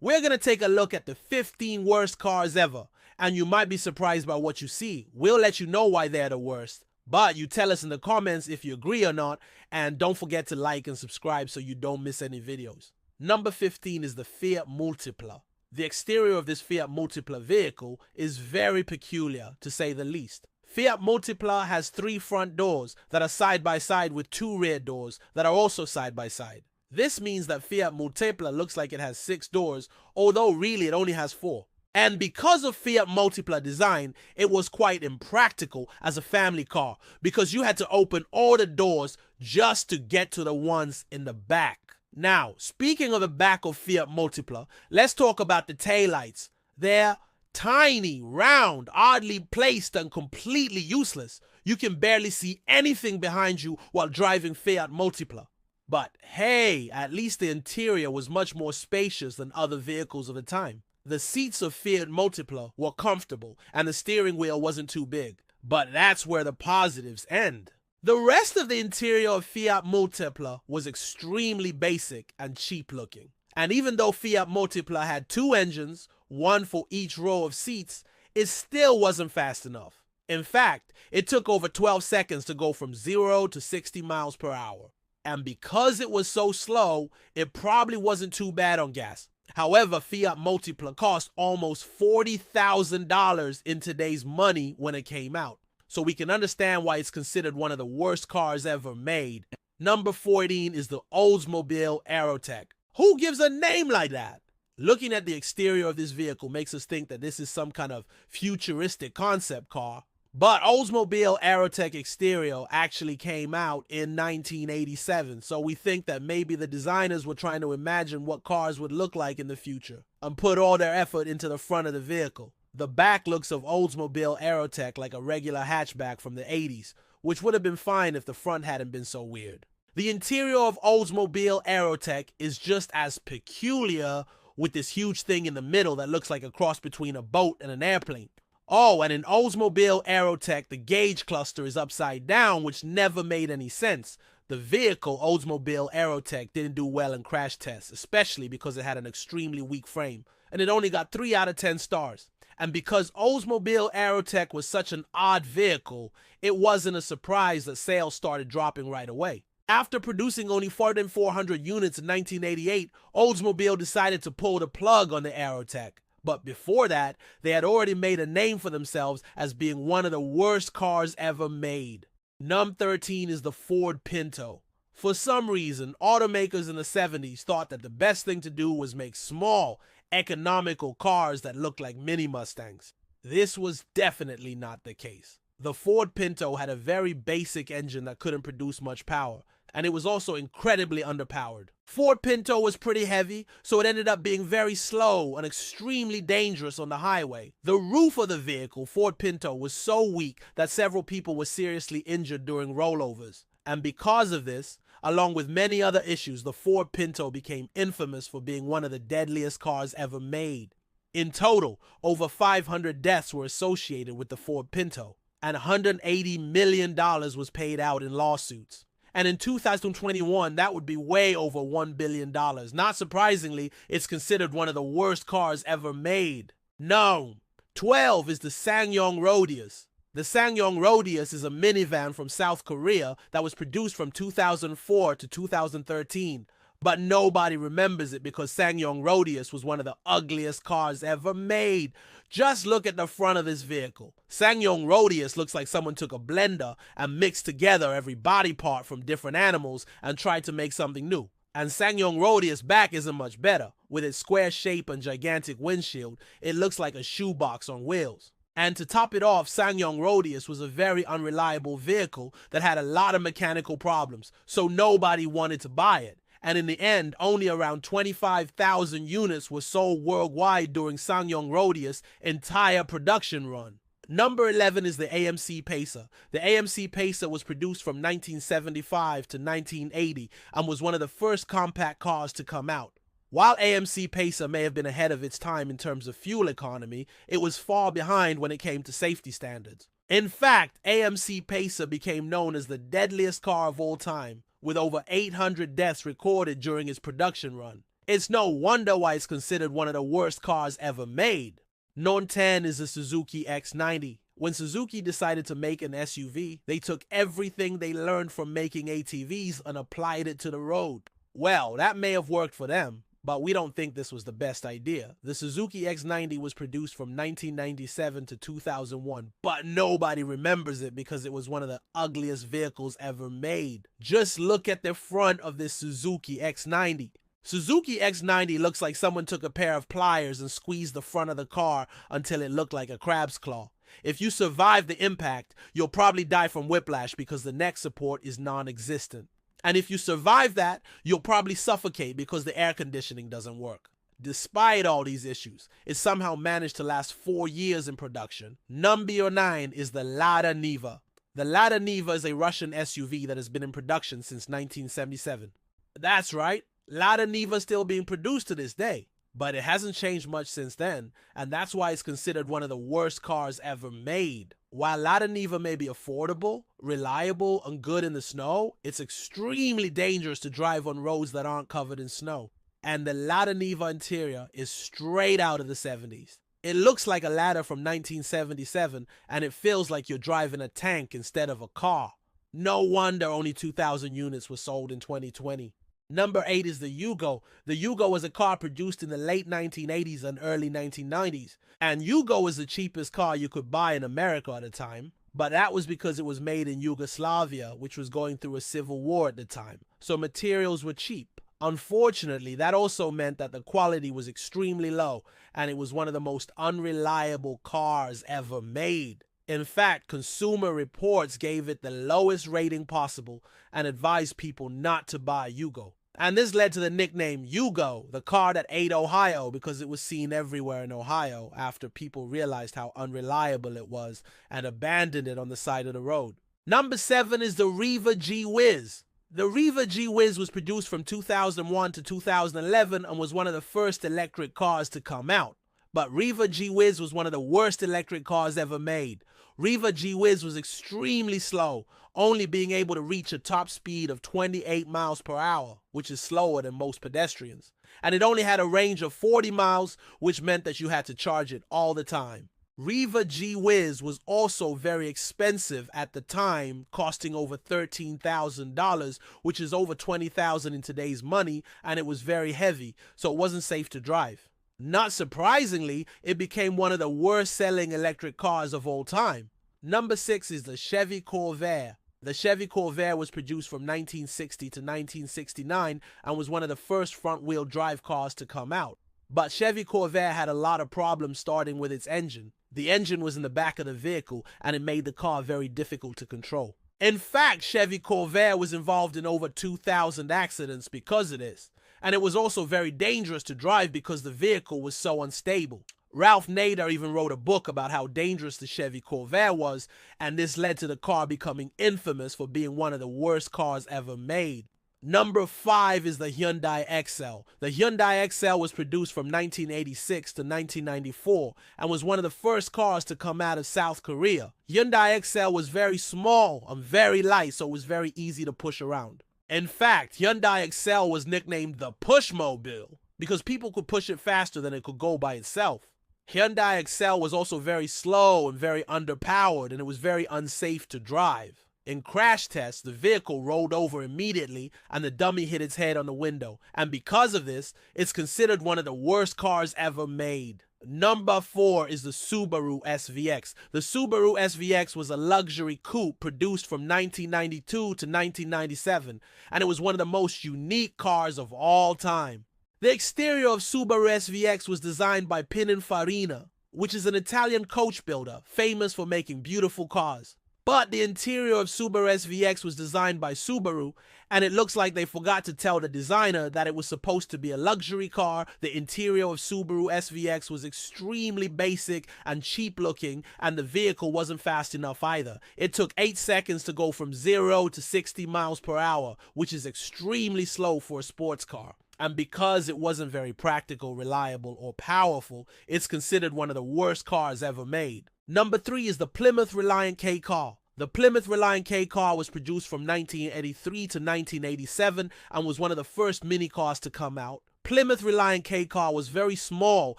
We're going to take a look at the 15 worst cars ever, and you might be surprised by what you see. We'll let you know why they're the worst, but you tell us in the comments if you agree or not, and don't forget to like and subscribe so you don't miss any videos. Number 15 is the Fiat Multipla. The exterior of this Fiat Multipla vehicle is very peculiar, to say the least. Fiat Multipla has 3 front doors that are side by side with 2 rear doors that are also side by side. This means that Fiat Multipla looks like it has 6 doors, although really it only has 4. And because of Fiat Multipla design, it was quite impractical as a family car because you had to open all the doors just to get to the ones in the back. Now, speaking of the back of Fiat Multipla, let's talk about the taillights. They're tiny, round, oddly placed, and completely useless. You can barely see anything behind you while driving Fiat Multipla. But hey, at least the interior was much more spacious than other vehicles of the time. The seats of Fiat Multipla were comfortable and the steering wheel wasn't too big. But that's where the positives end. The rest of the interior of Fiat Multipla was extremely basic and cheap looking. And even though Fiat Multipla had 2 engines, one for each row of seats, it still wasn't fast enough. In fact, it took over 12 seconds to go from 0 to 60 miles per hour. And because it was so slow, it probably wasn't too bad on gas. However, Fiat Multipla cost almost $40,000 in today's money when it came out. So we can understand why it's considered one of the worst cars ever made. Number 14 is the Oldsmobile Aerotech. Who gives a name like that? Looking at the exterior of this vehicle makes us think that this is some kind of futuristic concept car. But Oldsmobile Aerotech exterior actually came out in 1987, so we think that maybe the designers were trying to imagine what cars would look like in the future and put all their effort into the front of the vehicle. The back looks of Oldsmobile Aerotech like a regular hatchback from the 80s, which would have been fine if the front hadn't been so weird. The interior of Oldsmobile Aerotech is just as peculiar, with this huge thing in the middle that looks like a cross between a boat and an airplane. Oh, and in Oldsmobile Aerotech, the gauge cluster is upside down, which never made any sense. The vehicle, Oldsmobile Aerotech, didn't do well in crash tests, especially because it had an extremely weak frame, and it only got 3 out of 10 stars. And because Oldsmobile Aerotech was such an odd vehicle, it wasn't a surprise that sales started dropping right away. After producing only 4,400 units in 1988, Oldsmobile decided to pull the plug on the Aerotech. But before that, they had already made a name for themselves as being one of the worst cars ever made. Number 13 is the Ford Pinto. For some reason, automakers in the 70s thought that the best thing to do was make small, economical cars that looked like mini Mustangs. This was definitely not the case. The Ford Pinto had a very basic engine that couldn't produce much power, and it was also incredibly underpowered. Ford Pinto was pretty heavy, so it ended up being very slow and extremely dangerous on the highway. The roof of the vehicle, Ford Pinto, was so weak that several people were seriously injured during rollovers. And because of this, along with many other issues, the Ford Pinto became infamous for being one of the deadliest cars ever made. In total, over 500 deaths were associated with the Ford Pinto, and $180 million was paid out in lawsuits. And in 2021, that would be way over $1 billion. Not surprisingly, it's considered one of the worst cars ever made. No. 12 is the SsangYong Rodius. The SsangYong Rodius is a minivan from South Korea that was produced from 2004 to 2013. But nobody remembers it because SsangYong Rodius was one of the ugliest cars ever made. Just look at the front of this vehicle. SsangYong Rodius looks like someone took a blender and mixed together every body part from different animals and tried to make something new. And SsangYong Rodius back isn't much better. With its square shape and gigantic windshield, it looks like a shoebox on wheels. And to top it off, SsangYong Rodius was a very unreliable vehicle that had a lot of mechanical problems, so nobody wanted to buy it. And in the end, only around 25,000 units were sold worldwide during SsangYong Rodius' entire production run. Number 11 is the AMC Pacer. The AMC Pacer was produced from 1975 to 1980 and was one of the first compact cars to come out. While AMC Pacer may have been ahead of its time in terms of fuel economy, it was far behind when it came to safety standards. In fact, AMC Pacer became known as the deadliest car of all time, with over 800 deaths recorded during its production run. It's no wonder why it's considered one of the worst cars ever made. Number 10 is the Suzuki X90. When Suzuki decided to make an SUV, they took everything they learned from making ATVs and applied it to the road. Well, that may have worked for them, but we don't think this was the best idea. The Suzuki X90 was produced from 1997 to 2001, but nobody remembers it because it was one of the ugliest vehicles ever made. Just look at the front of this Suzuki X90. Suzuki X90 looks like someone took a pair of pliers and squeezed the front of the car until it looked like a crab's claw. If you survive the impact, you'll probably die from whiplash because the neck support is non-existent. And if you survive that, you'll probably suffocate because the air conditioning doesn't work. Despite all these issues, it somehow managed to last 4 years in production. Number 9 is the Lada Niva. The Lada Niva is a Russian SUV that has been in production since 1977. That's right, Lada Niva is still being produced to this day. But it hasn't changed much since then, and that's why it's considered one of the worst cars ever made. While Lada Niva may be affordable, reliable, and good in the snow, it's extremely dangerous to drive on roads that aren't covered in snow. And the Lada Niva interior is straight out of the 70s. It looks like a Lada from 1977, and it feels like you're driving a tank instead of a car. No wonder only 2,000 units were sold in 2020. Number 8 is the Yugo. The Yugo was a car produced in the late 1980s and early 1990s. And Yugo was the cheapest car you could buy in America at the time. But that was because it was made in Yugoslavia, which was going through a civil war at the time. So materials were cheap. Unfortunately, that also meant that the quality was extremely low, and it was one of the most unreliable cars ever made. In fact, Consumer Reports gave it the lowest rating possible and advised people not to buy Yugo. And this led to the nickname Yugo, the car that ate Ohio, because it was seen everywhere in Ohio after people realized how unreliable it was and abandoned it on the side of the road. Number 7 is the Riva G-Wiz. The Riva G-Wiz was produced from 2001 to 2011 and was one of the first electric cars to come out. But Riva G-Wiz was one of the worst electric cars ever made. Riva G-Wiz was extremely slow, only being able to reach a top speed of 28 miles per hour, which is slower than most pedestrians. And it only had a range of 40 miles, which meant that you had to charge it all the time. Riva G-Wiz was also very expensive at the time, costing over $13,000, which is over $20,000 in today's money, and it was very heavy, so it wasn't safe to drive. Not surprisingly, it became one of the worst-selling electric cars of all time. Number 6 is the Chevy Corvair. The Chevy Corvair was produced from 1960 to 1969 and was one of the first front-wheel drive cars to come out. But Chevy Corvair had a lot of problems starting with its engine. The engine was in the back of the vehicle, and it made the car very difficult to control. In fact, Chevy Corvair was involved in over 2,000 accidents because of this. And it was also very dangerous to drive because the vehicle was so unstable. Ralph Nader even wrote a book about how dangerous the Chevy Corvair was, and this led to the car becoming infamous for being one of the worst cars ever made. Number 5 is the Hyundai Excel. The Hyundai Excel was produced from 1986 to 1994 and was one of the first cars to come out of South Korea. Hyundai Excel was very small and very light, so it was very easy to push around. In fact, Hyundai Excel was nicknamed the Pushmobile because people could push it faster than it could go by itself. Hyundai Excel was also very slow and very underpowered, and it was very unsafe to drive. In crash tests, the vehicle rolled over immediately and the dummy hit its head on the window. And because of this, it's considered one of the worst cars ever made. Number 4 is the Subaru SVX. The Subaru SVX was a luxury coupe produced from 1992 to 1997, and it was one of the most unique cars of all time. The exterior of Subaru SVX was designed by Pininfarina, which is an Italian coach builder famous for making beautiful cars. But the interior of Subaru SVX was designed by Subaru, and it looks like they forgot to tell the designer that it was supposed to be a luxury car. The interior of Subaru SVX was extremely basic and cheap looking, and the vehicle wasn't fast enough either. It took 8 seconds to go from 0 to 60 miles per hour, which is extremely slow for a sports car. And because it wasn't very practical, reliable, or powerful, it's considered one of the worst cars ever made. Number 3 is the Plymouth Reliant K car. The Plymouth Reliant K car was produced from 1983 to 1987 and was one of the first mini cars to come out. Plymouth Reliant K car was very small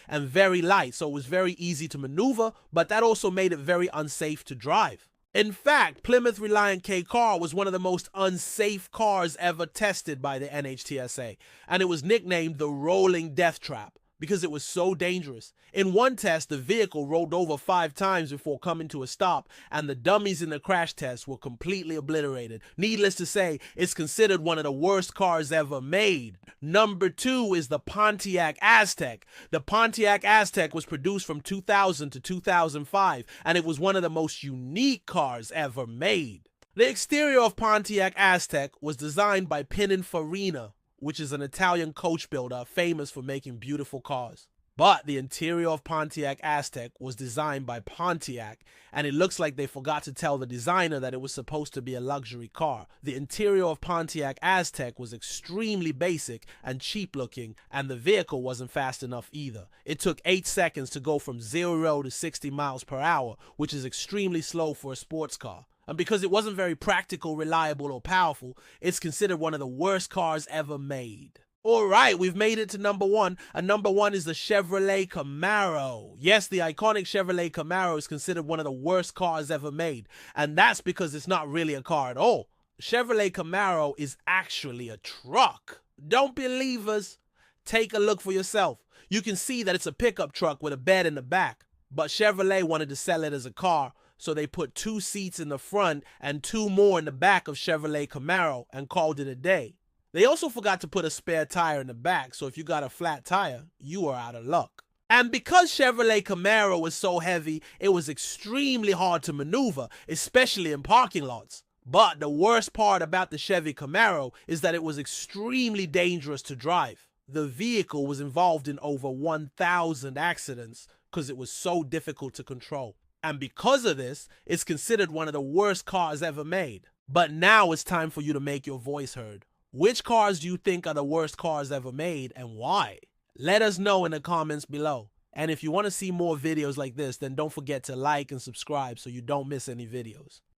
and very light, so it was very easy to maneuver, but that also made it very unsafe to drive. In fact, Plymouth Reliant K car was one of the most unsafe cars ever tested by the NHTSA, and it was nicknamed the Rolling Death Trap because it was so dangerous. In one test, the vehicle rolled over 5 times before coming to a stop, and the dummies in the crash test were completely obliterated. Needless to say, it's considered one of the worst cars ever made. Number 2 is the Pontiac Aztek. The Pontiac Aztek was produced from 2000 to 2005, and it was one of the most unique cars ever made. The exterior of Pontiac Aztek was designed by Pininfarina, which is an Italian coach builder famous for making beautiful cars. But the interior of Pontiac Aztek was designed by Pontiac, and it looks like they forgot to tell the designer that it was supposed to be a luxury car. The interior of Pontiac Aztek was extremely basic and cheap looking, and the vehicle wasn't fast enough either. It took 8 seconds to go from 0 to 60 miles per hour, which is extremely slow for a sports car. And because it wasn't very practical, reliable, or powerful, it's considered one of the worst cars ever made. Alright, we've made it to number 1, and number 1 is the Chevrolet Camaro. Yes, the iconic Chevrolet Camaro is considered one of the worst cars ever made, and that's because it's not really a car at all. Chevrolet Camaro is actually a truck. Don't believe us? Take a look for yourself. You can see that it's a pickup truck with a bed in the back, but Chevrolet wanted to sell it as a car, so they put 2 seats in the front and 2 more in the back of Chevrolet Camaro and called it a day. They also forgot to put a spare tire in the back, so if you got a flat tire, you are out of luck. And because Chevrolet Camaro was so heavy, it was extremely hard to maneuver, especially in parking lots. But the worst part about the Chevy Camaro is that it was extremely dangerous to drive. The vehicle was involved in over 1,000 accidents because it was so difficult to control. And because of this, it's considered one of the worst cars ever made. But now it's time for you to make your voice heard. Which cars do you think are the worst cars ever made and why? Let us know in the comments below. And if you want to see more videos like this, then don't forget to like and subscribe so you don't miss any videos.